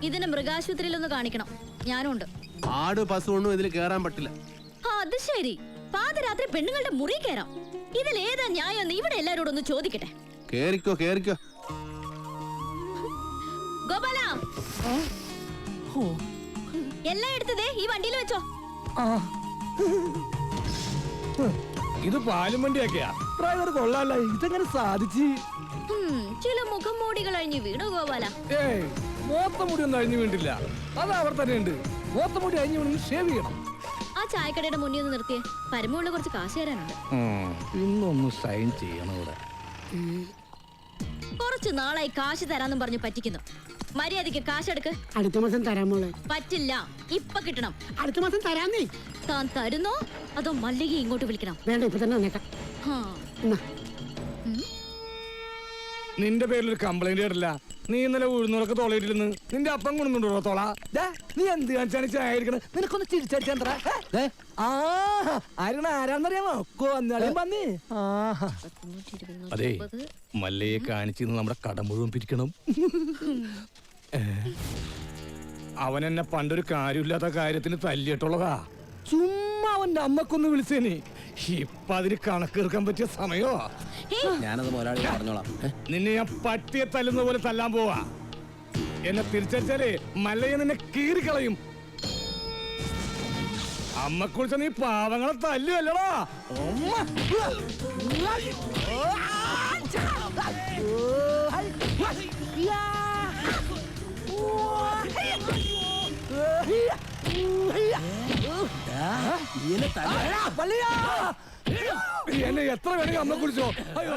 ഇതിന് മൃഗാശുപത്രിയിലൊന്ന് കാണിക്കണം. ഞാനുണ്ട്. ആട് പശുവൊന്നും ഇതിൽ കേറാൻ പറ്റില്ല. അത് ശരി. പാതിരാത്രി പെണ്ണുങ്ങളുടെ മുറി കയറാം. ഇതിൽ ഏതാ ന്യായം? ഇവിടെ എല്ലാരോടും ഒന്ന് ചോദിക്കട്ടെ. കേറിക്കോ കേറിക്കോ. ഗോപാല, എല്ലാം എടുത്തതേ ഈ വണ്ടിയിൽ വെച്ചോ. ഇത് പാലും വണ്ടിയൊക്കെയാ. ഡ്രൈവർ കൊള്ളാല്ല. ഇതെങ്ങനെ സാധിച്ചു? ചില മുഖം മൂടികൾ അഴിഞ്ഞു വീണു ഗോപാല. ഏയ്, മോത്തമുടി ഒന്നും അഴിഞ്ഞു വീണ്ടില്ല. അത് അവർ തന്നെ ഉണ്ട്. മോത്തമുടി അഴിഞ്ഞു വീണെങ്കിൽ ഷേവ് ചെയ്യണം. ആ ചായക്കടയുടെ മുന്നിൽ ഒന്ന് നിർത്തിയേ. പരമുള്ള കുറച്ച് കാശ് തരാനുണ്ട്. ഇന്നൊന്ന് സൈൻ ചെയ്യണം ഇവിടെ. കുറച്ച് നാളായി കാശ് തരാന്നും പറഞ്ഞു പറ്റിക്കുന്നു. മര്യാദക്ക് കാശെടുക്ക്. അടുത്ത മാസം തരാൻ മോളെ. പറ്റില്ല, ഇപ്പൊ കിട്ടണം. അടുത്ത മാസം തരാന്നേ. താൻ തരുന്നോ അതോ മല്ലിക ഇങ്ങോട്ട് വിളിക്കണം? വേണ്ട, ഇപ്പൊ തന്നെ വന്നേക്കാം. നിന്റെ പേരിലൊരു കംപ്ലൈന്റ് കേട്ടില്ല. നീ ഇന്നലെ ഉഴുന്നൂറൊക്കെ തോളയിട്ടില്ലെന്ന് നിന്റെ അപ്പം കൊണ്ടുണ്ടോ തോള? നീ എന്ത് കാണിച്ചാണ് ചായിരിക്കണ? നിനക്കൊന്ന് ചിരിച്ചടിച്ചാ ആരാന്നറിയാമോ? അതെ, മല്ലയെ കാണിച്ച് നമ്മുടെ കട മുഴുവൻ പിരിക്കണം. അവൻ എന്നെ പണ്ടൊരു കാര്യമില്ലാത്ത കാര്യത്തിന് തല്ലിയിട്ടുള്ളതാ. ചുമ്മാ അവന്റെ അമ്മക്കൊന്ന് വിളിച്ചേനെ. ഇപ്പൊ അതിന് കണക്കെടുക്കാൻ പറ്റിയ സമയോ? ഞാനത് മുതലാളി പറഞ്ഞോളാം. നിന്നെ ഞാൻ പട്ടിയെ തല്ലുന്ന പോലെ തല്ലാൻ പോവാ. എന്നെ തിരിച്ചടിച്ചാലേ മല്ലയെ നിന്നെ കീറിക്കളയും. അമ്മക്കുറിച്ച നീ പാവങ്ങളെ തല്ലുവല്ലടാ. എന്നെ എത്ര വേണമെങ്കിൽ അമ്മ കുറിച്ചോ. അയ്യോ